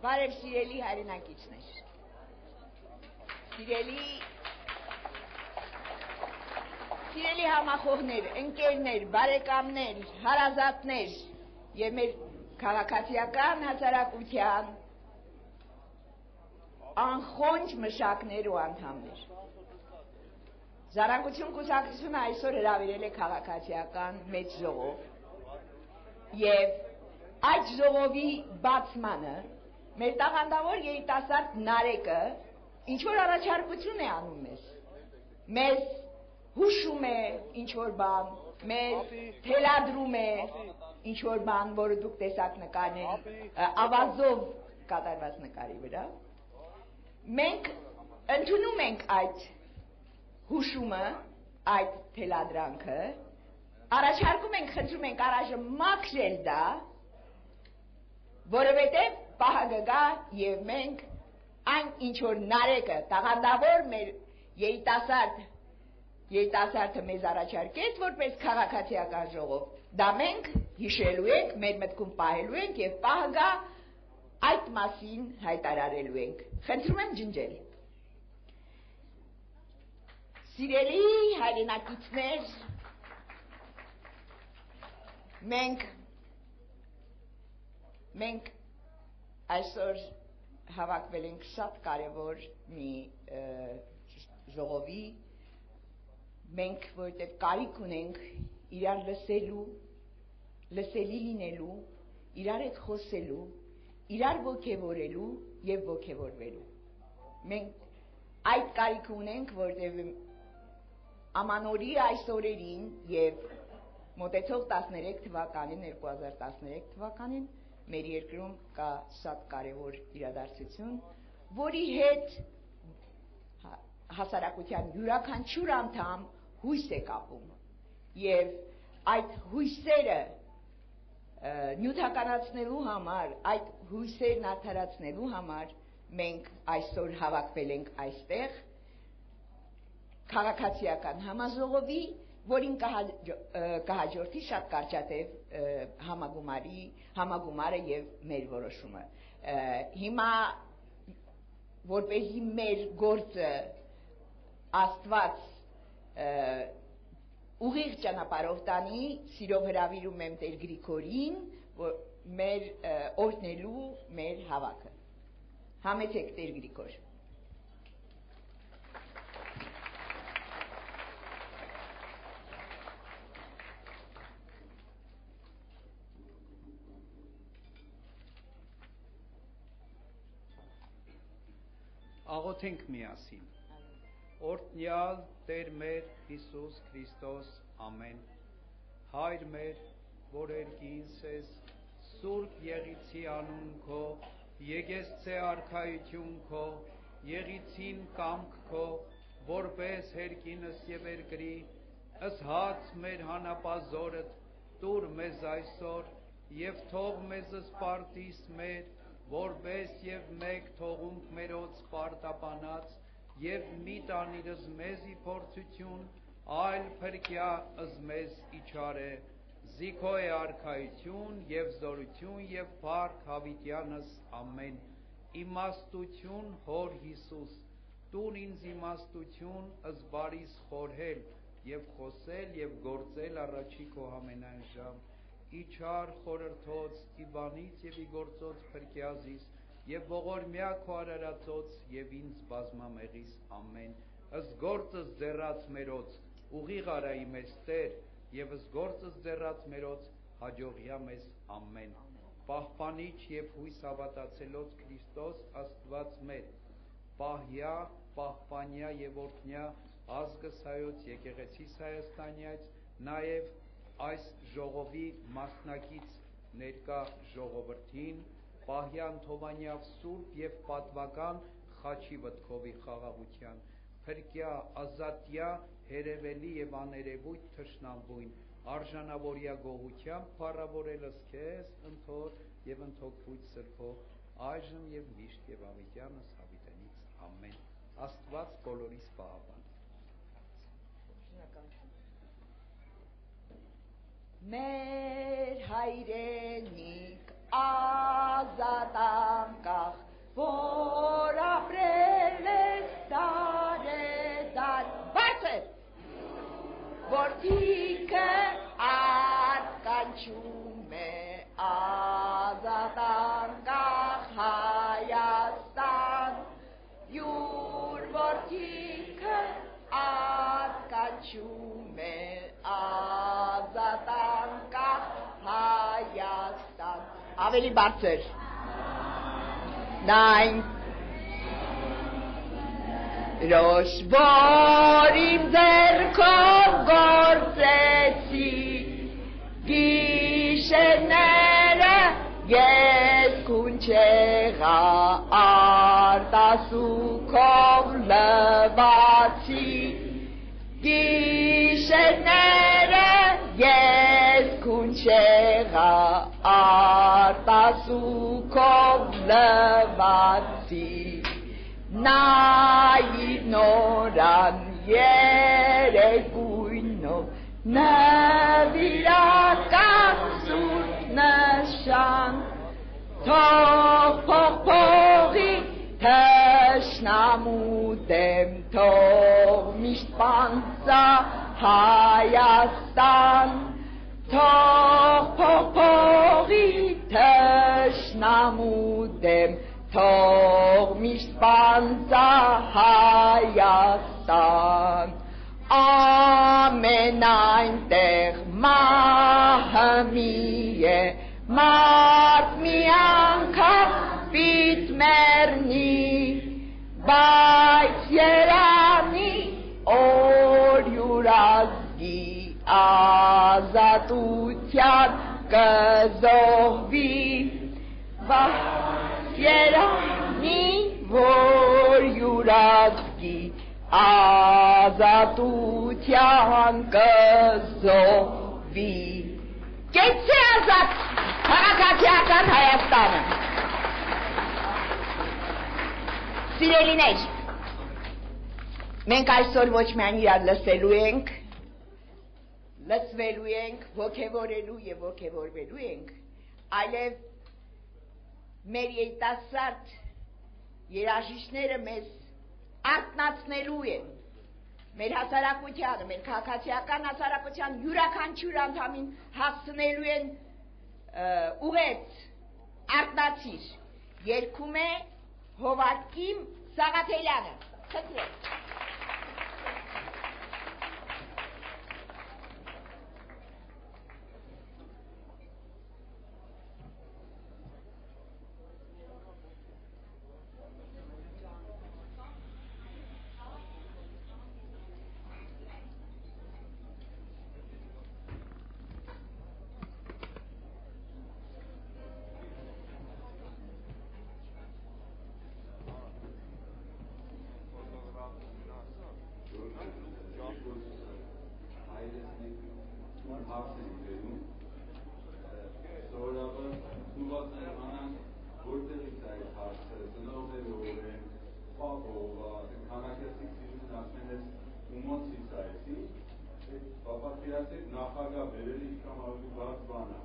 Բարև սիրելի հայրենակիցներ, սիրելի համախոհներ, ընկերներ, բարեկամներ, հարազատներ եւ մեր քաղաքացիական հասարակության անխոնջ մշակներ ու անդամներ։ Ժառանգություն կուսակցությունը այսօր հրավիրել է քաղաքացիական մեծ ժողով եւ այդ ժողովի բացմանը մեր տաղանդավոր երիտասարդ Նարեկը ինչ-որ առաջարկություն է անում մեզ հուշում է ինչ-որ բան, մեզ թելադրում է ինչ-որ բան, որը դուք տեսաք նկարների, ավազով կատարված նկարի վրա, մենք ընդունում ենք այդ հուշումը, այդ թելադրանքը, առաջարկում ենք, խնդրում ենք առայժմ մաքրել դա, որովհետև պահը գա եւ մենք այն ինչ որ Նարեկը տաղանդավոր մեր երիտասարդը մեզ առաջարկեց որպես քաղաքացիական ժողով դա մենք հիշելու ենք մեր մտքում պահելու ենք եւ պահը գա այդ մասին հայտարարելու ենք խնդրում եմ ջնջել սիրելի հայրենակիցներ մենք այսօր հավաքվել ենք շատ կարևոր մի ժողովի մենք որտեղ կարիք ունենք իրար լսելի լինելու իրար հետ խոսելու իրար ոգևորելու եւ ոգևորվելու մենք այդ կարիքը ունենք որտեղ ամանորի այս օրերին եւ մոտեցող 13 թվականին 2013 թվականին մեր երկրում կա շատ կարևոր իրադարձություն, որի հետ հասարակության յուրաքանչյուր անդամ հույս է կապում եւ այդ հույսերը նյութականացնելու համար, այդ հույսերն արդարացնելու համար մենք այսօր հավաքվել ենք այստեղ քաղաքացիական համաժողովի որին կհաջորդի շատ կարճատև համագումարը եւ մեր որոշումը հիմա որպեսզի մեր գործը Աստված ուղիղ ճանապարհով տանի սիրով հրավիրում եմ Տեր Գրիգորին որ մեր օրհնելու մեր հավաքը համեցեք Տեր Գրիգոր Աղոթենք միասին Օրհնյալ Տեր մեր Հիսուս Քրիստոս ամեն Հայր մեր որ երկինս ես Սուրբ եղիցի անուն քո եկեսցե արքայություն քո եղիցին կամք քո որպես երկինս եւ երկրի ըս հաց մեր հանապազորդ տուր մեզ այսօր եւ թող մեզ սպարտիս մեր որպես եւ մեկ թողունք մերոց պարտապանած եւ մի տանիրս մեզի փորձություն այլ փրկյա ըզ մեզ իչարե զիքո է արքայություն եւ զորություն եւ փառք հավիտյանս ամեն իմաստություն հոր Հիսուս տուն ինձ իմաստություն ըզ բարիս խորհել եւ խոսել եւ գործել առաջի քո ամենայն ժամ Իչար խորրթոց իբանից եւ իգործոց փրկյազիս եւ ողորմյա քո արարածոց եւ ինձ բազմամեղիս ամեն ըստ գործս ձեռած մերոց ուղիղ արայի մեզ Տեր եւ ըստ գործս ձեռած մերոց հաջողյա մեզ ամեն պահպանիչ եւ հույս հավատացելոց Քրիստոս Աստված մեր պահյա պահպանյա եւ օրհնյա ազգս հայոց եկեղեցիս Հայաստանյաց նաեւ այս ժողովի մասնակից ներկա ժողովրդին պահյան Թովանյավ սուրբ եւ պատվական խաչի վտքովի խաղաղության փրկյա ազատյա հերևելի եւ աներևույթ թշնամբույն արժանավորյա գողությամբ փառավորելս քեզ ընթոր եւ ընթոքույց սրբով այժմ եւ միշտ եւ ավետյանս հավիտենից ամեն Աստված բոլորիս պահապան Մեր հայրենիք ազատ անկախ որ ապրել ես դարեդար բարձր որդիքը արտկանչում է ազատ անկախ Հայաստան յուր որդիքը արտկանչում է ազատ անկախ Հայաստան ավելի բարձր Nine Rosh Borim Zerkov Gortzetsi Gishenere Yes Kunchega Artasukov Levatsi Gishenere Yes Kunchega Artasukov Levatsi Նայնորան երեկույնով նվիրական սուրբ նշան թող փողի թշնամու դեմ թող միշտ պանծա Հայաստան թող փողի թշնամու դեմ թող միշտ պանծա Հայաստան ամեն այնտեղ մահը մի է մարդ մի անգամ պիտ մեռնի բայց երանի օր յուր ազգի ազատության կզոհվի Երանի որ յուր ազգի ազատության կզոհվի Կեցե ազատ քաղաքացիական Հայաստանը Սիրելիներ մենք այսօր ոչ միայն իրար լսելու ենք լսվելու ենք ոգևորելու եւ ոգևորվելու ենք այլև մեր երիտասարդ երաժիշտները մեզ արթնացնելու են մեր հասարակությանը, մեր քաղաքացիական հասարակության յուրաքանչյուր անդամին հասցնելու են ուղեց արթնացիր երգում է Հովակիմ Սաղաթելյանը խնդրեմ նախագահ բերել ինչքան ավելի բաց բան է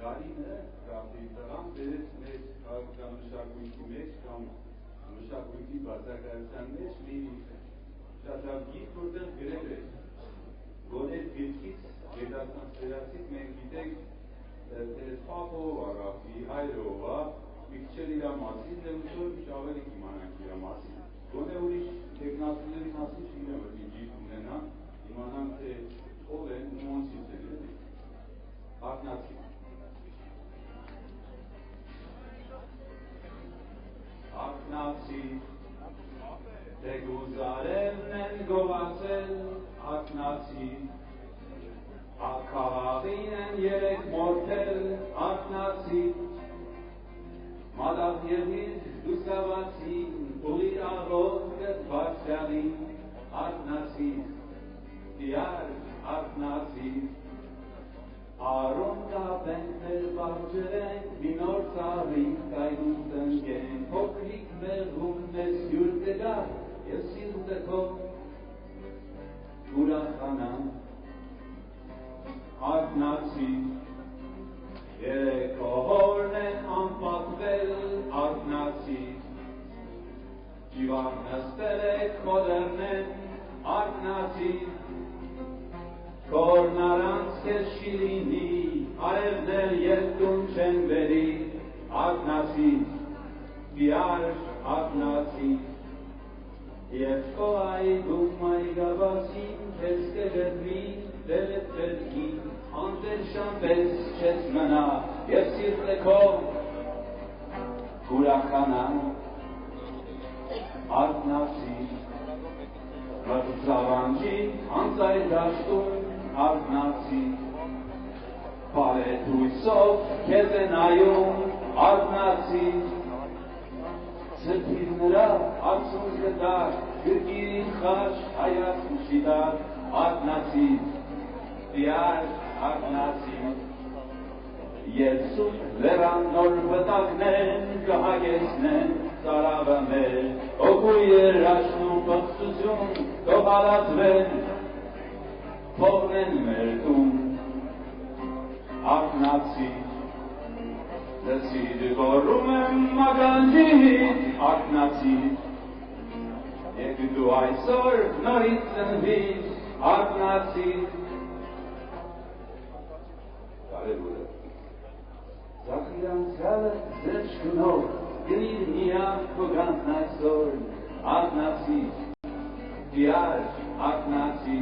Գարինը կապի տղան բերեց մեծ քաղաքական մշակույթի մեջ կամ մշակույթի բացակայության մեջ մի շատ լավ գիրք որտեղ գրել է որ այդ գիրքից գետացած վերացից մենք գիտենք թե Պապով առավի հայրով Picture իր մասին դե ուսոր ինչ ավելի կիմանանք իր մասին։ Գոնե ուրիշ տեխնոլոգիաների մասին չգիտեմ, որ ինչի ունենան, իմանանք թե ով են ու ոնցից են էլի։ Արտնացի։ Արտնացի դե գուզարելն են գովացել արտնացի ակաղաղին են երեք մորթել արտնացի Մադավ եղիր դուսավացին ուղիր աղոտկըտ բարձյալին արտնացի դիար արտնացի Արոն կապենք մեր բաղջրենք մինոր ծավին կայնում տնգեն փոքրիկ մեղում մեզ յուր կգար և սիրտը քո ուրախանան արտնացի Երեք օհորն են անպատվել արտնացի Ջիվան նստել եք մոդերնեն արտնացի Կորն արանց կեր շիլինի արևներ երկուն չեն բերի արտնացի Բիար արտնացի Եվ կոհայի գումայի գավասին քեզ կգրվի դերդ վերքին Անտեր շամպես չես մնա և սիրտը քո ուրախանա արտնացի Մրցավանջի անցայ դաշտում արտնացի Պարետ հույսով քեզ է նայում արտնացի Սրտիր նրա ացուն գտար գրկիրին խաշ հայացում շիտար արտնացի Դիար արտնացի Երսուկ լերան նոր վտակնեն կհագեսնեն ծարավը մեր Օգու երաշնում պղծություն կողալատվեն Փողնեն մեր տուն արտնացի Լսիր գորում եմ մագանջիհիտ արտնացի Եկ դու այսօր նորից ծնվիր արտնացի Կարևուրը Զախիրանցյալը զերջկնով Գրիր միակ կոգանցն այսօր Արտնացի Դիար արտնացի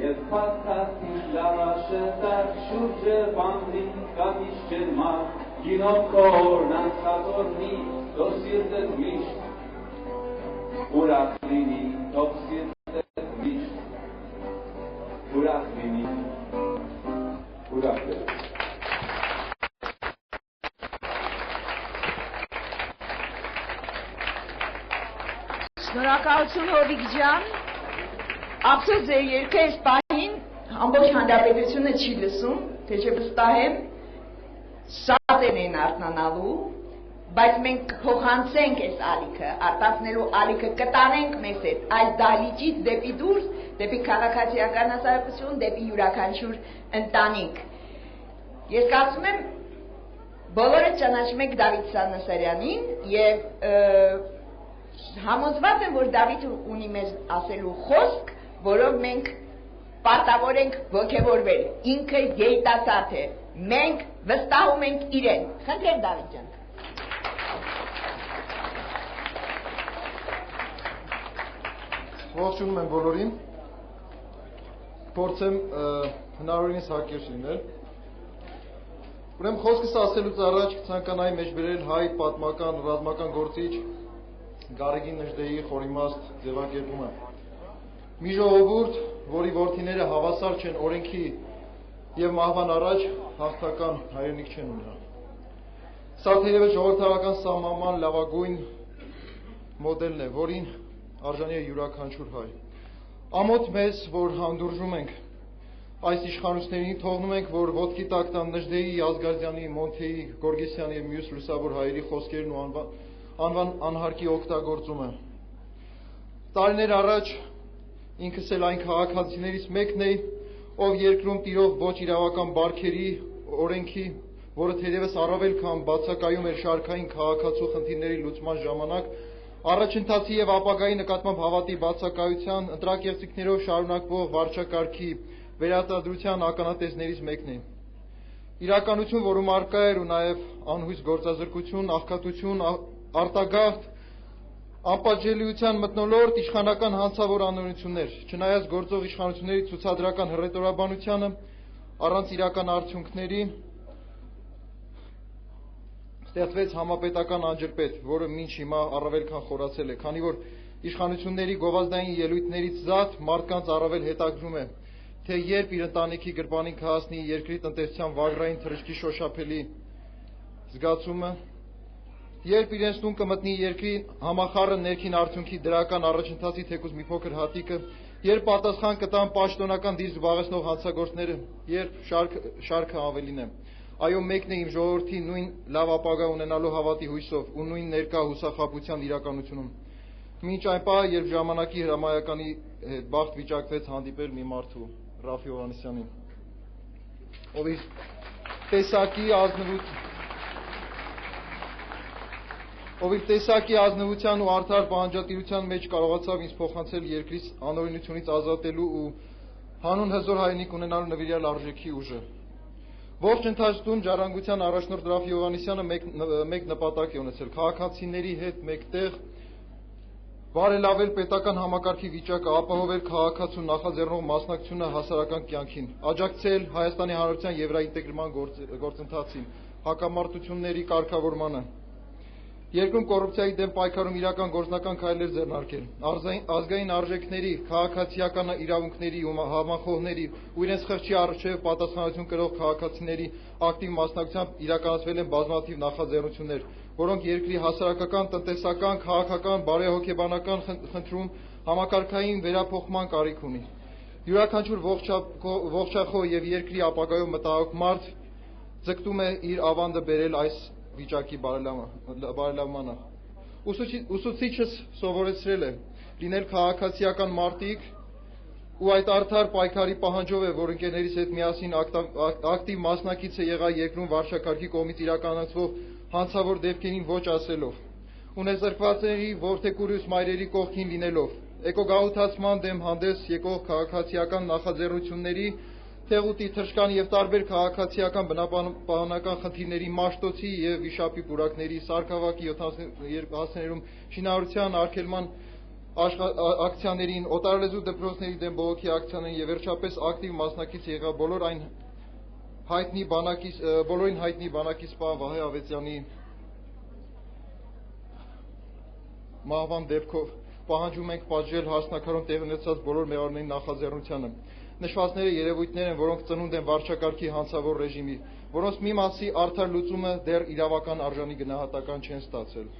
Եվ պատկատի լավաշը տակ շուրջը բանդին կատիշ ջերմակ Գինով կորն անցածորնի թող սիրտըտ միշտ Ուրախ լինի թող սիրտըտ միշտ Ուրախ լինի Ուրախ լինի Շնորհակալություն Հովիկ ջան, ափսոս ձեր երգը այս պահին ամբողջ հանրապետությունը չի լսում, թե չէ վստահ եմ շատերն են արթնանալու, բայց մենք փոխանցենք այս ալիքը, արտացնելու ալիքը կտանենք մեզ հետ այս դահլիճից դեպի դուրս, դեպի քաղաքացիական հասարակություն, դեպի յուրաքանչյուր ընտանիք։ Ես կարծում եմ բոլորը ճանաչում եք Դավիթ Սանասարյանին եւ Համոզված եմ, որ Դավիթը ունի մեզ ասելու խոսք, որով մենք պարտավոր ենք ոգևորվել, ինքը երիտասարդ է, մենք վստահում ենք իրեն, խնդրեմ Դավիթ ջան։ Ողջունում եմ բոլորին, փորձեմ հնարավորինս հակիրճ լինել, ուրեմն խոսքս ասելուց առաջ կցանկանայի մեջ բերել հայ պատմական, ռազմական գործիչ Գարեգին Նժդեի խորիմաստ ձևակերպումը։ Մի ժողովուրդ, որի որդիները հավասար չեն օրենքի եւ մահվան առաջ հաղթական հայրենիք չեն ունենա։ Սա թերևս ժողովրդական սահմանման լավագույն մոդելն է, որին արժանի է յուրաքանչյուր հայ։ Ամոթ մեզ, որ հանդուրժում ենք այս իշխանություններին, թողնում ենք, որ ոտքի տակ տան Նժդեի, Ազգազյանի, Մոնթեի, Գորգեսյանի եւ մյուս լուսավոր հայերի խոսքերն ու անվան անհարկի օգտագործումը։ Տարիներ առաջ ինքս էլ այն քաղաքացիներից մեկն էի, ով երկրում տիրող ոչ իրավական բարքերի օրենքի, որը թերևս առավել քան բացակայում էր շարքային քաղաքացու խնդիրների լուծման ժամանակ, առաջընթացի եւ ապագայի նկատմամբ հավատի բացակայության, ընտրակեղծիքներով շարունակվող վարչակարգի վերարտադրության ականատեսներից մեկն է։ իրականություն, որում առկա էր ու նաև անհույս գործազրկություն, աղքատություն, արտագաղթ, անպատժելիության մթնոլորտ, իշխանական հանցավոր անօրենություններ, չնայած գործող իշխանությունների ցուցադրական հռետորաբանությանը, առանց իրական արդյունքների ստեղծվեց համապետական անջրպետ, որը մինչ հիմա առավել քան խորացել է, քանի որ իշխանությունների գովազդային ելույթներից զատ մարդկանց առավել հետաքրում է, թե երբ իր ընտանիքի գրպանին կհասնի երկրի տնտեսության վագրային թռիչքի շոշափելի զգացումը, երբ իրենց տուն կմտնի երկրի համախառն ներքին արդյունքի դրական առաջընթացի թեկուզ մի փոքր հատիկը, երբ պատասխան կտան պաշտոնական դիրք զբաղեցնող հանցագործները, երբ շարքը ավելին է։ Այո, մեկն է իմ ժողովրդի նույն լավ ապագա ունենալու հավատի հույսով ու նույն ներկա հուսախաբության իրականությունում։ Մինչ այն պահը, երբ ժամանակի հրամայականի հետ բախտ վիճակվեց հանդիպել մի մարդու, Ռաֆի Հովհաննիսյանին, ով իր տեսակի ազնվության ու արդար պահանջատիրության մեջ կարողացավ ինձ փոխանցել երկրից անօրենությունից ազատելու ու հանուն հզոր հայրենիք ունենալու նվիրյալ արժեքի ուժը։ Ողջ ընթացքում ժառանգության առաջնորդ Ռաֆի Հովհաննիսյանը մեկ նպատակ է ունեցել՝ քաղաքացիների հետ մեկտեղ բարելավել պետական համակարգի վիճակը, ապահովել քաղաքացու նախաձեռնող մասնակցությունը հասարակական կյանքին, աջակցել Հայաստանի Հանրապետության եվրաինտեգրման գործընթացին, հակամարտությունների կարգավորմանը, երկրում կոռուպցիայի դեմ պայքարում իրական գործնական քայլեր ձեռնարկել, ազգային արժեքների, քաղաքացիական իրավունքների ու համախոհների ու իրենց խղճի առջև պատասխանատվություն կրող քաղաքացիների ակտիվ մասնակցությամբ իրականացվել են բազմաթիվ նախաձեռնություններ, որոնք երկրի հասարակական, տնտեսական, քաղաքական, բարեհոգեբանական խնդրում համակարգային վերափոխման կարիք ունի։ Յուրաքանչյուր ողջախոհ եւ երկրի ապագայով մտահոգ մարդ ձգտում է իր ավանդը բերել այս վիճակի բարելավմանը։ Ուսուցիչս սովորեցրել է լինել քաղաքացիական մարտիկ ու այդ արդար պայքարի պահանջով է, որ ընկերներիս հետ միասին ակտիվ մասնակից է եղա երկրում վարչակարգի կողմից իրականացվող հանցավոր դեպքերին ոչ ասելով, ունեզրկվածների որդեկուրյուս մայրերի կողքին լինելով, էկոգաղութացման դեմ հանդես եկող քաղաքացիական նախաձեռնությունների, թեղուտի, թռչկանի և տարբեր քաղաքացիական բնապահպանական խնդիրների մաշտոցի և վիշապի պուրակների, սարքավակի 70 հասցեներում շինարարության արգելման ակցիաներին, օտարալեզու դպրոցների դեմ բողոքի ակցիաներին և վերջապես ակտիվ մասնակից եղա բոլորին հայտնի բանակի սպա Վահե Ավետյանի մահվան դեպքով պահանջում ենք պատժել հասնաքարում տեղի ունեցած բոլոր մեղավորների նախաձեռնությանը։ Նշվածները երևույթներ են, որոնք ծնունդ են վարչակարգի հանցավոր ռեժիմի, որոնց մի մասի արդար լուծումը դեռ իրավական արժանի գնահատական չեն ստացել։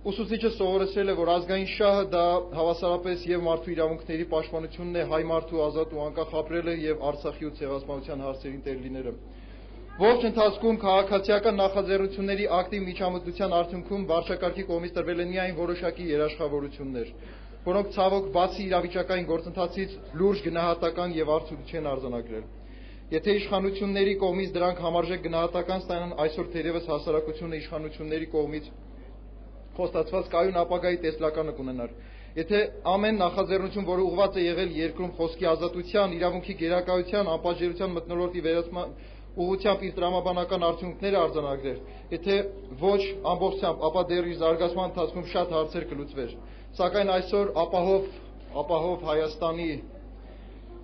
Ուսուցիչը սովորեցրել է, որ ազգային շահը դա հավասարապես եւ մարդու իրավունքների պաշտպանությունն է, հայ մարդու ազատ ու անկախ ապրելը եւ Արցախի ու ցեղասպանության հարցերին տեր լինելը։ Ողջ ընթացքում քաղաքացիական նախաձեռնությունների ակտիվ միջամտության արդյունքում վարչակարգի կողմից տրվել են միայն որոշակի երաշխավորություններ, որոնք ցավոք բացի իրավիճակային գործընթացից լուրջ գնահատական եւ արդյունք չեն արձանագրել։ Եթե իշխանությունների կողմից դրանք համարժեք գնահատական ստանան, այսօր թերևս հասարակությունը իշխանությունների կողմից խոստացված կայուն ապագայի տեսլականը կունենար։ Եթե ամեն նախաձեռնություն, որը ուղղված է եղել երկրում խոսքի ազատության, իրավունքի գերակայության, անպատժելիության մթնոլորտի վերացման ուղղությամբ իր տրամաբանական արդյունքները արձանագրեր, եթե ոչ ամբողջությամբ, ապա դեռ իր զարգացման ընթացքում շատ հարցեր կլուծվեր։ Սակայն այսօր ապահով Հայաստանի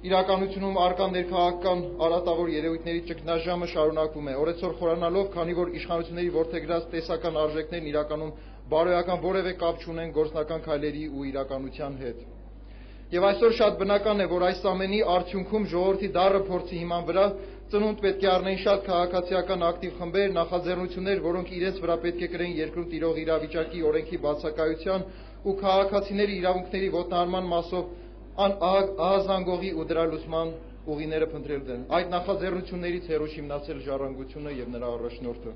իրականությունում առկա ներքաղաքական արատավոր երևույթների ճգնաժամը շարունակվում է, օրեցօր խորանալով, քանի որ իշխանությունների որդեգրած տեսական արժեքներն իրականում բարոյական որևէ կապ չունեն գործնական քայլերի ու իրականության հետ։ Եվ այսօր շատ բնական է, որ այս ամենի արդյունքում ժողովրդի դառը փորձի հիման վրա ծնունդ պետք է առնեն շատ քաղաքացիական ակտիվ խմբեր, նախաձեռնություններ, որոնք իրենց վրա պետք է կրեն երկրում տիրող իրավիճակի օրենքի բացակայության ու քաղաքացիների իրավունքների ոտնահարման մասով ահազանգողի ու դրա լուսման ուղիները փնտրել են։ Այդ նախաձեռնություններից հեռու չի մնացել ժառանգությունը եւ նրա առաջնորդը։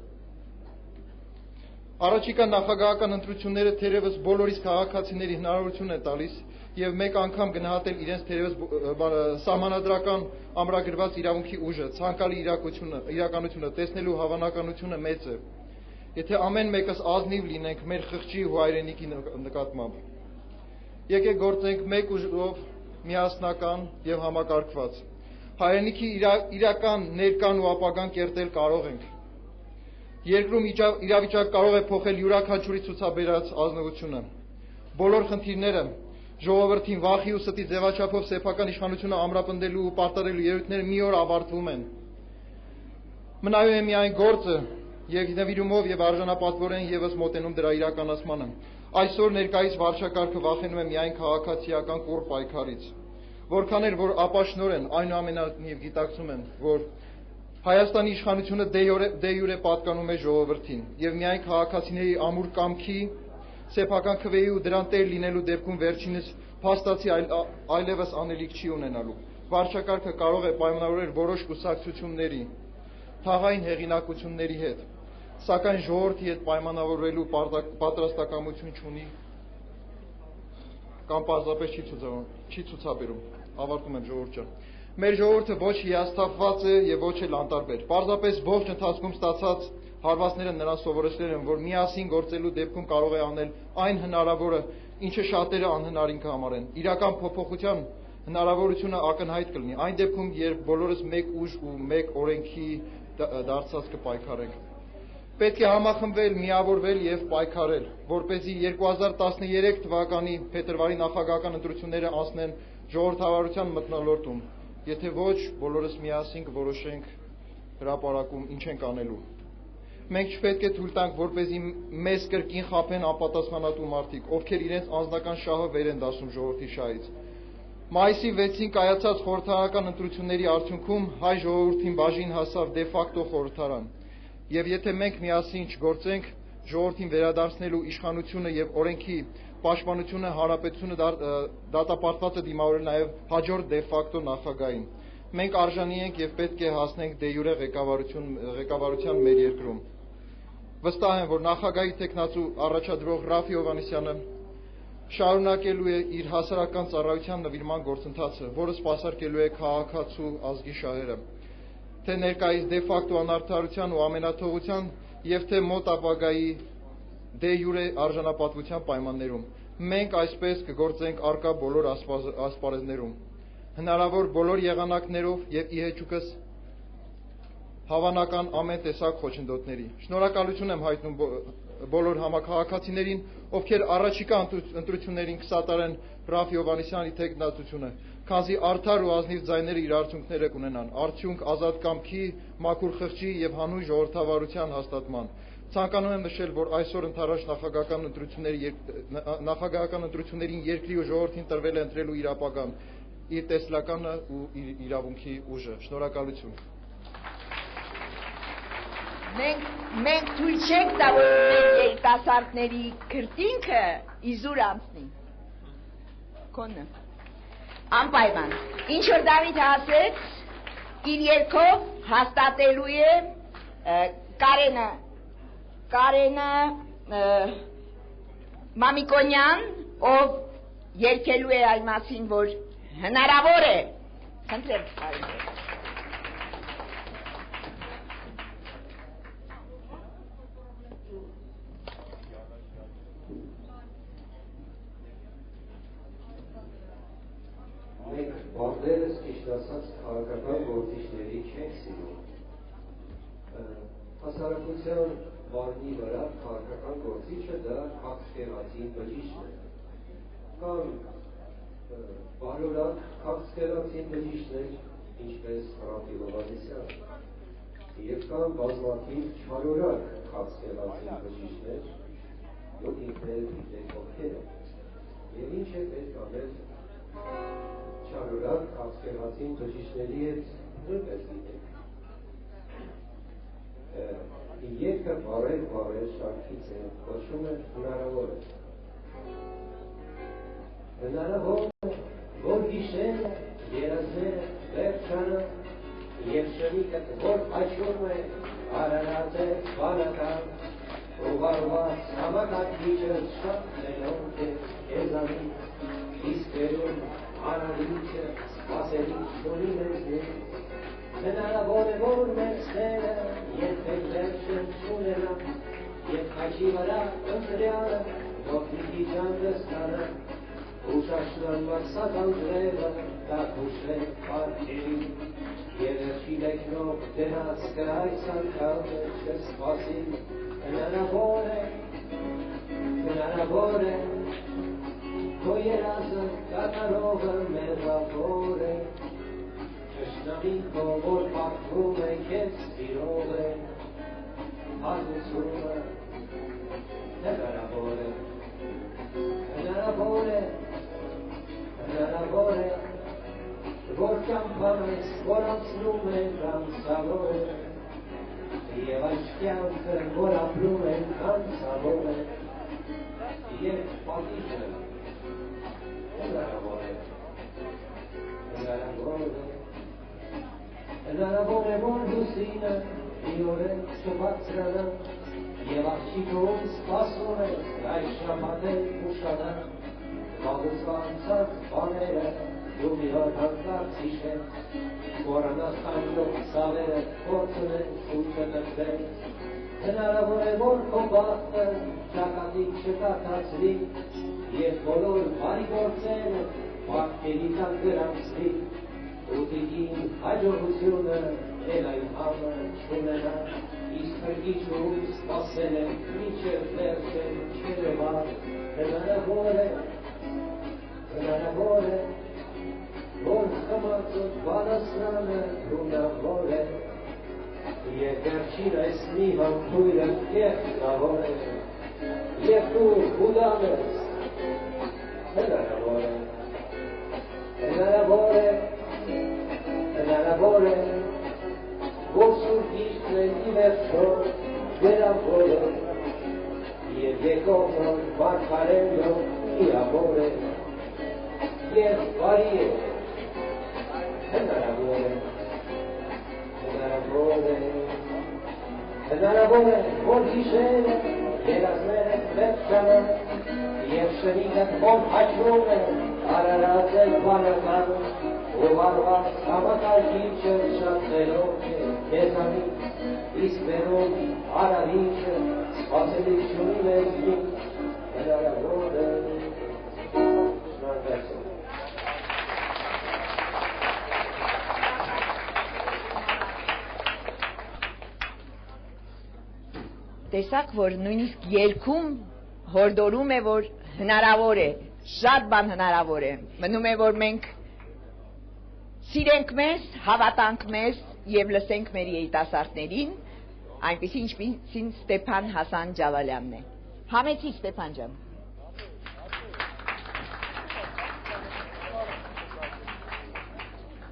Առաջիկա նախագահական ընտրությունները թերևս բոլորիս քաղաքացիների հնարավորություն են տալիս եւ մեկ անգամ գնահատել իրենց թերևս սահմանադրական ամրագրված իրավունքի ուժը, ցանկալի իրականությունը տեսնելու հավանականությունը մեծ է։ Եթե ամեն մեկս ազնիվ լինենք մեր խղճի ու հայրենիքի նկատմամբ, եկեք գործենք մեկ ուժով, միասնական եւ համակարգված։ հայրենիքի իրական ներկան ու ապագան կերտել կարող ենք։ Երկրում իրավիճակ կարող է փոխել յուրաքանչյուրի ցուցաբերած ազնվությունը։ Բոլոր խնդիրները ժողովրդին վախի ու ստի ձևաչափով սեփական իշխանությունը ամրապնդելու ու պարտադրելու ելույթները մի օր ավարտվում են։ Մնայու է միայն գործը եւ նվիրումով եւ արժանապատվորեն եւս մոտենում դրա իրականացմանը։ Այսօր ներկայիս վարչակարգը վախենում է միայն քաղաքացիական կուռ պայքարից։ Որքան էլ որ ապաշնորեն այնուամենայնիվ գիտակցում են, որ Հայաստանի իշխանությունը դե յուրե պատկանում է ժողովրդին եւ միայն քաղաքացիների ամուր կամքի, սեփական քվեի ու դրան տեր լինելու դեպքում վերջինս փաստացի այլևս անելիք չի ունենալու։ Վարչակարգը կարող է պայմանավորել որոշ կուսակցությունների, թաղային հեղինակությունների հետ, սակայն ժողովրդի հետ պայմանավորվելու պատրաստակամություն չունի կամ պարզապես չի ցուցաբերում։ Ավարտում եմ ժողովուրդ ջան։ Մեր ժողովուրդը ոչ հիասթափված է եւ ոչ էլ անտարբեր։ Պարզապես ողջ ընթացքում ստացած հարվածները նրան սովորեցրել են, որ միասին գործելու դեպքում կարող է անել այն հնարավորը, ինչը շատերը անհնարին կհամարեն։ Իրական փոփոխության հնարավորությունը ակնհայտ կլինի այն դեպքում, երբ բոլորս մեկ ուժ ու մեկ օրենքի դարձած կպայքարենք։ Պետք է համախմբվել, միավորվել եւ պայքարել, որպեսզի 2013 թվականի փետրվարի նախագահական ընտրությունները անցնեն ժողովրդավարության մթնոլորտում։ Եթե ոչ, բոլորս միասին կորոշենք հրապարակում ինչ ենք անելու։ Մենք չպետք է թույլ տանք, որպեսզի մեզ կրկին խաբեն անպատասխանատու մարդիկ, ովքեր իրենց անձնական շահը վեր են դասում ժողովրդի շահից։ Մայիսի 6-ին կայացած խորհրդարանական ընտրությունների արդյունքում հայ ժողովրդին բաժին հասավ դե ֆակտո խորհրդարան։ Եվ եթե մենք միասին չգործենք, ժողովրդին վերադարձնելու իշխանությունը եւ օրենքի պաշտպանությունը հանրապետությունը դատապարտված է դիմավորել նաեւ հաջորդ դե ֆակտո նախագահին։ Մենք արժանի ենք եւ պետք է հասնենք դե յուրե ղեկավարության մեր երկրում։ Վստահ եմ, որ նախագահի տեխնացու առաջադրող Ռաֆի Հովհաննիսյանը շարունակելու է իր հասարակական ծառայության նվիրման գործընթացը, որը սպասարկելու է քաղաքացու ազգի շահերը, թե ներկայիս դե ֆակտո անարդարության ու ամենաթողության եւ թե մոտ ապագայի դե յուրե արժանապատվության պայմաններում։ Մենք այսպես կգործենք արկա բոլոր ասպարեզներում, հնարավոր բոլոր եղանակներով եւ իհեճուկս հավանական ամեն տեսակ խոչընդոտների։ Շնորհակալություն եմ հայտնում բոլոր համաքաղաքացիներին, ովքեր առաջիկա ընտրություններին կսատարեն Ռաֆի Հովհաննիսյանի տեխնացությունը, քանզի արդար ու ազնիվ ձայները իր արդյունքները կունենան, արդյունք ազատ կամքի, մաքուր խղճի եւ հանուն ժողովրդավարության հաստատման։ Ցանկանում եմ նշել, որ այսօր ընդառաջ նախագահական ընտրություններին երկրի ու ժողովրդին տրվել է ընտրելու իր ապագան, իր տեսլականը ու իր իրավունքի ուժը։ Շնորհակալություն։ Մենք թույլ չենք տա, որ մեր երիտասարդների քրտինքը իզուր անցնի։ Քոնը։ Անպայման։ Ինչ որ Դավիթ ասեց, իր երկով հաստատելու է Կարենը Մամիկոնյան, ով երգելու է այն մասին, որ հնարավոր է։ Խնդրեմ, Կարեն։ Մենք բարդերս ճիշտ ասած քաղաքական գործիչների չենք սիրում։ Հասարակության մարմնի վրա քաղաքական գործիչը դա քաղցկեղածին բժիշկն է։ Կամ բարորակ քաղցկեղածին բժիշկներ, ինչպես Ռաֆի Հովհաննիսյանը, եւ կամ բազմաթիվ չարորակ քաղցկեղածին բժիշկներ, որ ինքներ գիտեք ովքեր են։ Եվ ինչ է պետք անել չարորակ քաղցկեղածին բժիշկների հետ նույնպես գիտեք։ Երկը բարեր շարքից է, կոչվում է հնարավոր է։ Հնարավոր է, որ գիշեր երազները վերջանը և շնիկը, որ աչում է արարած է բանական, ուղարված համակարգիչը շատ նենոնք է եզանից, իսկ վերում անալիքը սպասելիք չունի մեզնից, հնարավոր է, որ մեր սերը երբեք վերջն չունենա, և խաչի վրա ընտրյալը, ողնիկի ճանգը ստանը, ուշաշնորհված սատան ձրևը, դա քուշվեք պարքերի, Երեխիլեքնով դենաց կրայց անգամ չսպասին հնարավոր է քո երազը կատարողը մեղավոր է Ճշնամին քո որ պարտվում է քեզ սիրող է Հազությունը հնարավոր է որ ճամփան ես, որ անցնում է կանցավոր է և այս կյանքը, որ ապրում է կանցավոր է և պատիժը հնարավոր է, որ լուսինը իորեն չբացրանա և աղջիկում սպասում է այս շապատել ուշանա մաղուսվանցած բաները դու մի հոր հանդարց հիշել Որանաստանյող սավերը փորձում են սուտը նկվել Հնարավոր է որ քո բախտը ճակատի չկաթացրի և բոլոր բարի գործերը բախտերի տակ գրանցվի Ուտիկին հաջողությունը էլ այն համը չունենա իսկ հրգիչում սպասել է մինչև վերջել չերևա Հնարավոր է որ խմածոտ բանասրանը հունավոր է և վերջին այս մի համբույրը կեղծավոր է և դու հուդան ես հնարավոր է որ սուրգիշն է ի վերջո վերավոր է և եկող նոր վարքարելով իրավոր է և բարի է Հնարավոր է, որ գիշերը երազները վերջանը և շնիկը որ հաչվում է արարած է բանական ու վարված համակարգիչը շատվելով քեզանից իսկ վերում արարիչը սպասելիքությունի լեզվին հնարավոր է շնորհակալություն Տեսակ, որ նույնիսկ երկում հորդորում է, որ հնարավոր է, շատ բան հնարավոր է, մնում է, որ մենք սիրենք մեզ, հավատանք մեզ և լսենք մեր երիտասարդներին, այնպիսի ինչպիսին Ստեփան Հասան Ջավալյանն է։ Համեցի Ստեփան ջան։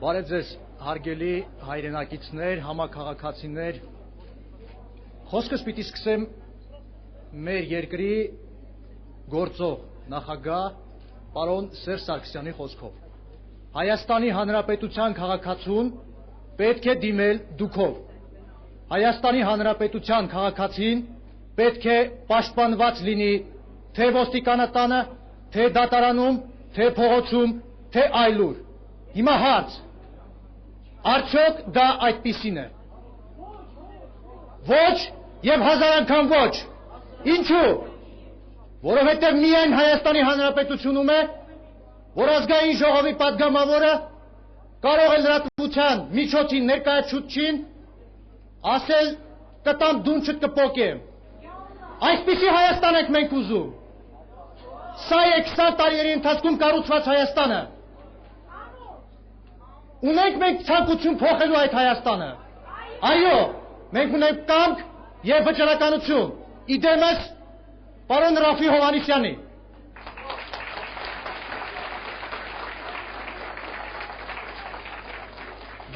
Բարև ձեզ, հարգելի հայրենակիցներ, համաքաղաքացիներ, Խոսքս պիտի սկսեմ մեր երկրի գործող նախագահ պարոն Սերժ Սարգսյանի խոսքով։ Հայաստանի Հանրապետության քաղաքացուն պետք է դիմել դուքով։ Հայաստանի Հանրապետության քաղաքացին պետք է պաշտպանված լինի թե ոստիկանատանը, թե դատարանում, թե փողոցում, թե այլուր։ Հիմա հարց. արդյոք դա այդպիսին է։ Ոչ և հազար անգամ ոչ։ Ինչու՞։ Որովհետև միայն Հայաստանի Հանրապետությունում է, որ ազգային ժողովի պատգամավորը կարող է լրատվության միջոցին ներկայացուցչին ասել կտամ դունչդ կպոկեմ։ Այսպիսի Հայաստան եք մենք ուզում։ Սա է 20 տարիների ընթացքում կառուցված Հայաստանը։ Ունենք մենք ցանկություն փոխելու այդ Հայաստանը։ Այո, մենք ունենք կամք և վճռականություն, իդեմս պարոն Ռաֆի Հովհաննիսյանի։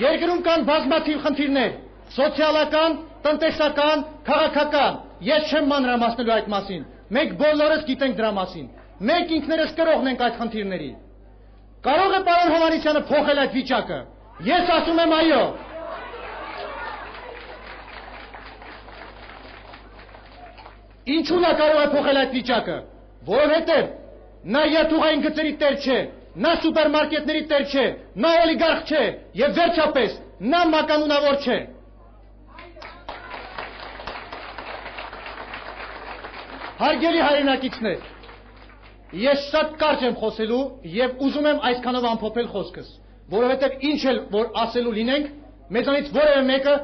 Երկրում կան բազմաթիվ խնդիրներ, սոցիալական, տնտեսական, քաղաքական, ես չեմ մանրամասնելու այդ մասին, մենք բոլորս գիտենք դրա մասին, մենք ինքներս կրողն ենք այդ խնդիրների։ Կարող է պարոն Հովհաննիսյանը փոխել այդ վիճակը։ Ես ասում եմ այո։ Ինչու նա կարող է փոխել այդ վիճակը։ Որովհետև նա յաթուղային գծերի տեր չէ, նա սուպերմարկետների տեր չէ, նա օլիգարխ չէ և վերջապես նա մականունավոր չէ։ Հարգելի հայրենակիցներ, ես շատ կարճ եմ խոսելու և ուզում եմ այսքանով ամփոփել խոսքս, որովհետև ինչ էլ որ ասելու լինենք, մեծանից որևէ մեկը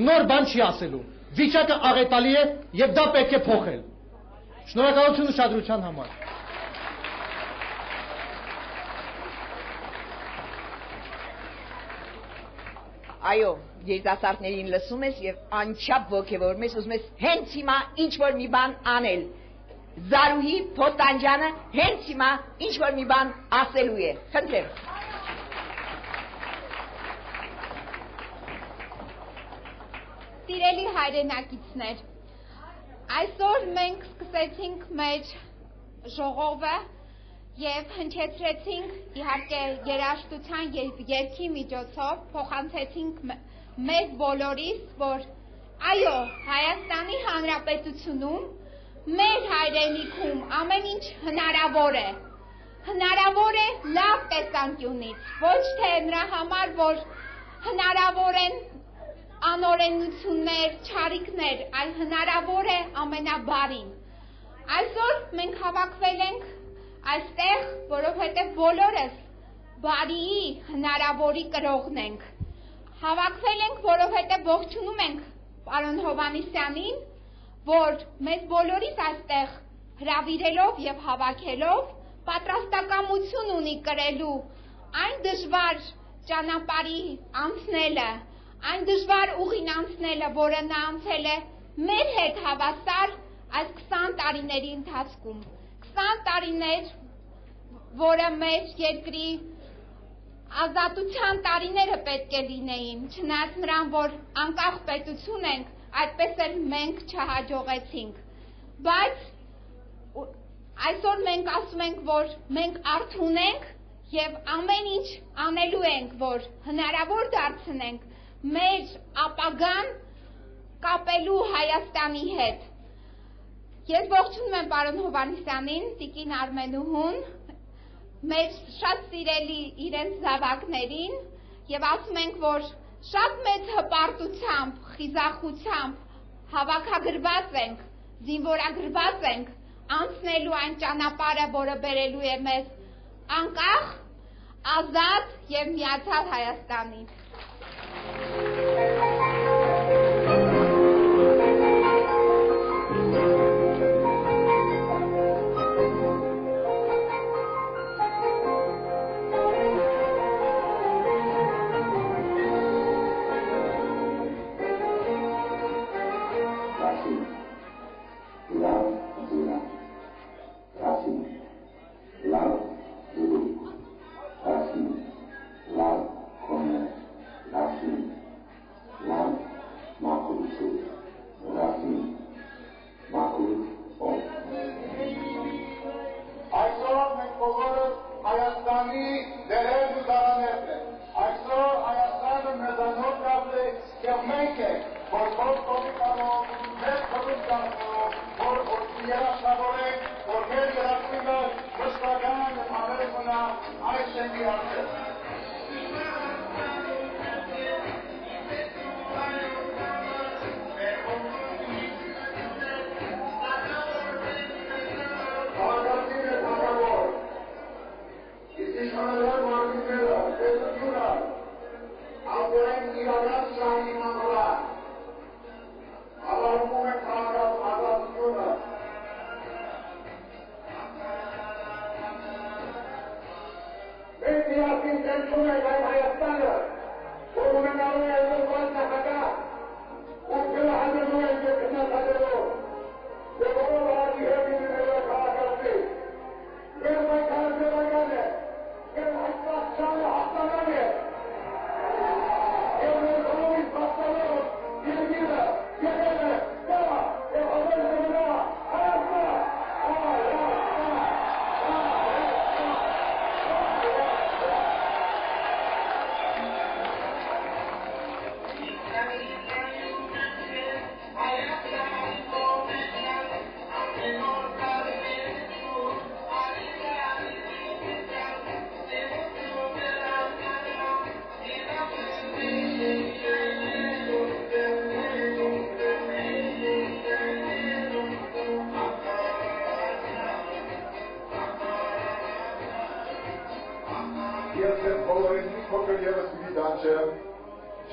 նոր բան չի ասելու։ Վիճակը աղետալի է եւ դա պետք է փոխել։ Շնորհակալություն ուշադրության համար։ Այո, երիտասարդներին լսում ես եւ անչափ ոգևորում ես, ուզում ես հենց հիմա ինչ որ մի բան անել։ Զարուհի Փոստանջյանը հենց հիմա ինչ որ մի բան ասելու է։ Խնդրեմ։ Սիրելի հայրենակիցներ, այսօր մենք սկսեցինք մեր ժողովը և հնչեցրեցինք իհարկե երաժշտության և երգի միջոցով փոխանցեցինք մեզ բոլորիս, որ այո, Հայաստանի Հանրապետությունում, մեր հայրենիքում ամեն ինչ հնարավոր է։ Հնարավոր է լավ տեսանկյունից, ոչ թե նրա համար, որ հնարավոր են անօրենություններ, չարիքներ, այլ հնարավոր է ամենաբարին։ Այսօր մենք հավաքվել ենք այստեղ, որովհետև բոլորս բարիի հնարավորի կրողն ենք։ Հավաքվել ենք, որովհետև ողջունում ենք պարոն Հովհաննիսյանին, որ մեզ բոլորիս այստեղ հրավիրելով և հավաքելով պատրաստակամություն ունի կրելու այն դժվար ճանապարհի անցնելը, այն դժվար ուղին անցնելը, որը նա անցել է մեր հետ հավասար այս 20 տարիների ընթացքում։ 20 տարիներ, որը մեր երկրի ազատության տարիները պետք է լինեին, չնայած նրան, որ անկախ պետություն ենք, այդպես էլ մենք չհաջողեցինք։ Բայց այսօր մենք ասում ենք, որ մենք արթուն ենք և ամեն ինչ անելու ենք, որ հնարավոր դարձնենք մեր ապագան կապելու Հայաստանի հետ։ Ես ողջունում եմ պարոն Հովհաննիսյանին, տիկին Արմենուհուն, մեր շատ սիրելի իրենց զավակներին և ասում ենք, որ շատ մեծ հպարտությամբ, խիզախությամբ հավաքագրված ենք, զինվորագրված ենք անցնելու այն ճանապարհը, որը բերելու է մեզ անկախ, ազատ և միացյալ Հայաստանի։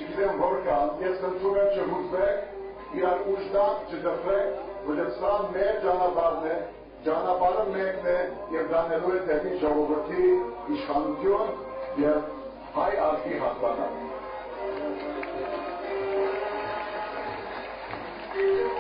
չգիտեմ որքան, ես խնդրում եմ չհուզվեք, իրար ուժդակ չդխրեք, որ սա մեր ճանապարհն է, ճանապարհը մեկն է եւ դանելու է դեպի ժողովրդի իշխանություն եւ հայ ազգի հաստատան։ Thank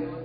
you.